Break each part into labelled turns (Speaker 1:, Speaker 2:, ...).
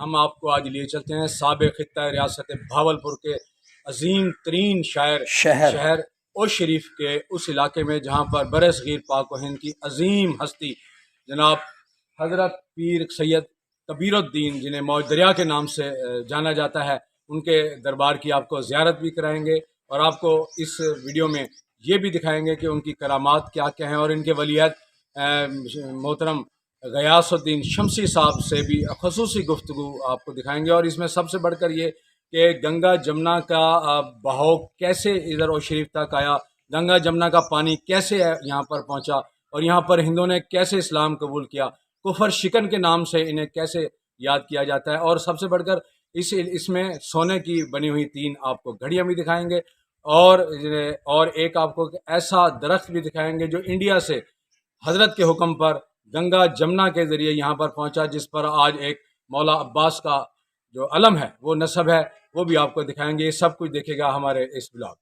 Speaker 1: ہم آپ کو آج لیے چلتے ہیں سابق خطہ ریاست بھاولپور کے عظیم ترین شہر او شریف کے اس علاقے میں جہاں پر برصغیر پاک و ہند کی عظیم ہستی جناب حضرت پیر سید کبیر الدین، جنہیں موج دریا کے نام سے جانا جاتا ہے، ان کے دربار کی آپ کو زیارت بھی کرائیں گے، اور آپ کو اس ویڈیو میں یہ بھی دکھائیں گے کہ ان کی کرامات کیا کیا ہیں، اور ان کے ولیعہد محترم غیاث الدین شمسی صاحب سے بھی خصوصی گفتگو آپ کو دکھائیں گے۔ اور اس میں سب سے بڑھ کر یہ کہ گنگا جمنا کا بہاؤ کیسے ادھر او شریف تک آیا، گنگا جمنا کا پانی کیسے یہاں پر پہنچا، اور یہاں پر ہندوؤں نے کیسے اسلام قبول کیا، کفر شکن کے نام سے انہیں کیسے یاد کیا جاتا ہے، اور سب سے بڑھ کر اس میں سونے کی بنی ہوئی 3 آپ کو گھڑیاں بھی دکھائیں گے، اور ایک آپ کو ایسا درخت بھی دکھائیں گے جو انڈیا سے حضرت کے حکم پر گنگا جمنا کے ذریعے یہاں پر پہنچا، جس پر آج ایک مولا عباس کا جو علم ہے، وہ نسب ہے، وہ بھی آپ کو دکھائیں گے۔ یہ سب کچھ دیکھے گا ہمارے اس بلاگ۔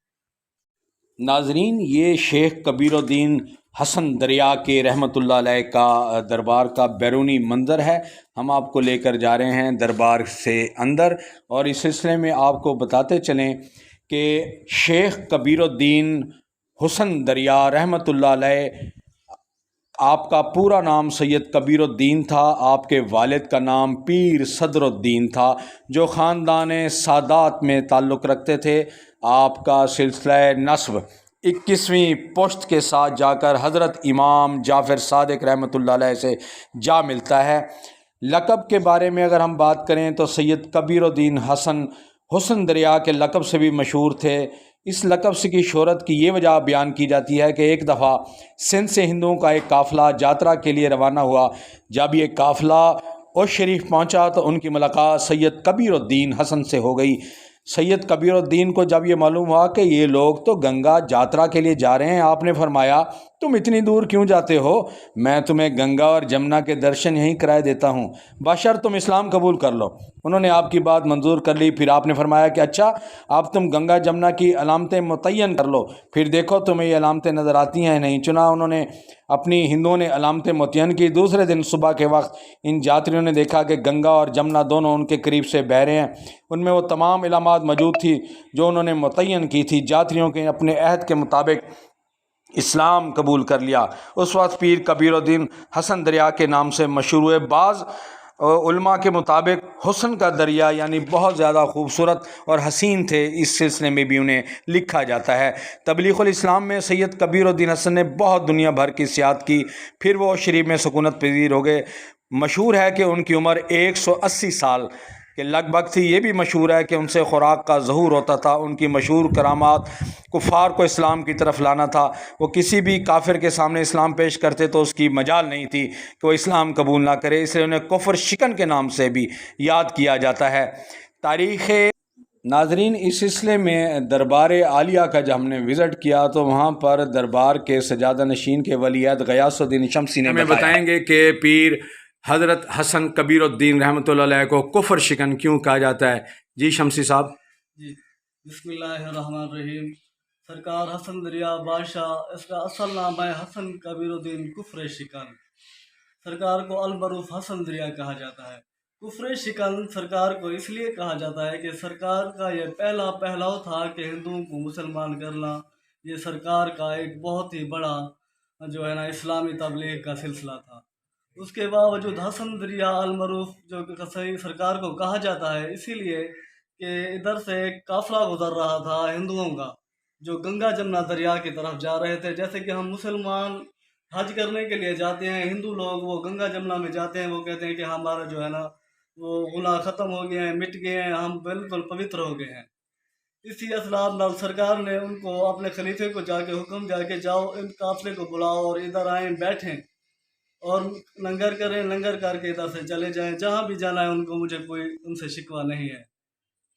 Speaker 2: ناظرین، یہ شیخ کبیر الدین حسن دریا کے رحمۃ اللہ علیہ کا دربار کا بیرونی منظر ہے۔ ہم آپ کو لے کر جا رہے ہیں دربار سے اندر، اور اس سلسلے میں آپ کو بتاتے چلیں کہ شیخ کبیر الدین حسن دریا رحمۃ اللہ علیہ، آپ کا پورا نام سید کبیر الدین تھا۔ آپ کے والد کا نام پیر صدر الدین تھا، جو خاندان سادات میں تعلق رکھتے تھے۔ آپ کا سلسلہ نسب 21ویں پشت کے ساتھ جا کر حضرت امام جعفر صادق رحمۃ اللہ علیہ سے جا ملتا ہے۔ لقب کے بارے میں اگر ہم بات کریں تو سید کبیر الدین حسن دریا کے لقب سے بھی مشہور تھے۔ اس لقب سے کی شہرت کی یہ وجہ بیان کی جاتی ہے کہ ایک دفعہ سندھ سے ہندوؤں کا ایک قافلہ یاترا کے لیے روانہ ہوا۔ جب یہ قافلہ او شریف پہنچا تو ان کی ملاقات سید کبیر الدین حسن سے ہو گئی۔ سید کبیر الدین کو جب یہ معلوم ہوا کہ یہ لوگ تو گنگا یاترا کے لیے جا رہے ہیں، آپ نے فرمایا تم اتنی دور کیوں جاتے ہو؟ میں تمہیں گنگا اور جمنا کے درشن یہیں کرائے دیتا ہوں، بشرط تم اسلام قبول کر لو۔ انہوں نے آپ کی بات منظور کر لی۔ پھر آپ نے فرمایا کہ اچھا، اب تم گنگا جمنا کی علامتیں متعین کر لو، پھر دیکھو تمہیں یہ علامتیں نظر آتی ہیں نہیں۔ چنا انہوں نے ہندوؤں نے علامتیں متعین کی۔ دوسرے دن صبح کے وقت ان یاتریوں نے دیکھا کہ گنگا اور جمنا دونوں ان کے قریب سے بہہ رہے ہیں۔ ان میں وہ تمام علامات موجود تھی جو انہوں نے متعین کی تھی۔ یاتریوں کے اپنے عہد کے مطابق اسلام قبول کر لیا۔ اس وقت پیر کبیر الدین حسن دریا کے نام سے مشہور ہوئے۔ بعض علماء کے مطابق حسن کا دریا یعنی بہت زیادہ خوبصورت اور حسین تھے، اس سلسلے میں بھی انہیں لکھا جاتا ہے۔ تبلیغ الاسلام میں سید کبیر الدین حسن نے بہت دنیا بھر کی سیاحت کی، پھر وہ شریف میں سکونت پذیر ہو گئے۔ مشہور ہے کہ ان کی عمر 180 سال کے لگ بھگ تھی۔ یہ بھی مشہور ہے کہ ان سے خوراک کا ظہور ہوتا تھا۔ ان کی مشہور کرامات کفار کو اسلام کی طرف لانا تھا۔ وہ کسی بھی کافر کے سامنے اسلام پیش کرتے تو اس کی مجال نہیں تھی کہ وہ اسلام قبول نہ کرے، اس لیے انہیں کفر شکن کے نام سے بھی یاد کیا جاتا ہے۔ تاریخ ناظرین، اس سلسلے میں دربار عالیہ کا جب ہم نے وزٹ کیا تو وہاں پر دربار کے سجادہ نشین کے ولیعہد غیاث الدین شمسی نے
Speaker 1: ہمیں بتائیں گے کہ پیر حضرت حسن کبیر الدین رحمۃ اللہ علیہ کو کفر شکن کیوں کہا جاتا ہے۔ جی شمسی صاحب۔
Speaker 3: جی، بسم اللہ الرحمن الرحیم۔ سرکار حسن دریا بادشاہ، اس کا اصل نام ہے حسن کبیر الدین کفر شکن۔ سرکار کو المعروف حسن دریا کہا جاتا ہے۔ کفر شکن سرکار کو اس لیے کہا جاتا ہے کہ سرکار کا یہ پہلا پہلاؤ تھا کہ ہندوؤں کو مسلمان کرنا۔ یہ سرکار کا ایک بہت ہی بڑا جو ہے نا اسلامی تبلیغ کا سلسلہ تھا۔ اس کے باوجود حسن دریا المعروف جو کہ صحیح سرکار کو کہا جاتا ہے اسی لیے کہ ادھر سے ایک قافلہ گزر رہا تھا ہندوؤں کا، جو گنگا جمنا دریا کی طرف جا رہے تھے۔ جیسے کہ ہم مسلمان حج کرنے کے لیے جاتے ہیں، ہندو لوگ وہ گنگا جمنا میں جاتے ہیں، وہ کہتے ہیں کہ ہمارا جو ہے نا وہ گناہ ختم ہو گئے ہیں، مٹ گئے ہیں، ہم بالکل پوتر ہو گئے ہیں۔ اسی اسباب نال سرکار نے ان کو اپنے خلیفے کو جا کے حکم دیا کہ جاؤ ان قافلے کو بلاؤ اور ادھر آئیں، بیٹھیں اور لنگر کریں، لنگر کر کے ادھر سے چلے جائیں، جہاں بھی جانا ہے ان کو، مجھے کوئی ان سے شکوہ نہیں ہے۔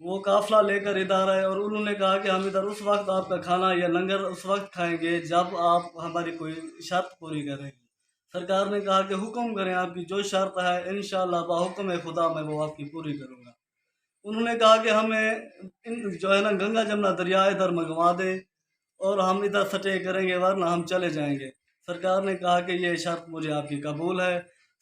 Speaker 3: وہ قافلہ لے کر ادھر آئے اور انہوں نے کہا کہ ہم ادھر اس وقت آپ کا کھانا یا لنگر اس وقت کھائیں گے جب آپ ہماری کوئی شرط پوری کریں گے۔ سرکار نے کہا کہ حکم کریں، آپ کی جو شرط ہے انشاءاللہ بحکم خدا میں وہ آپ کی پوری کروں گا۔ انہوں نے کہا کہ ہمیں جو ہے نا گنگا جمنا دریا ادھر منگوا دیں اور ہم ادھر سٹے کریں گے ورنہ ہم چلے جائیں گے۔ سرکار نے کہا کہ یہ شرط مجھے آپ کی قبول ہے۔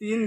Speaker 3: 3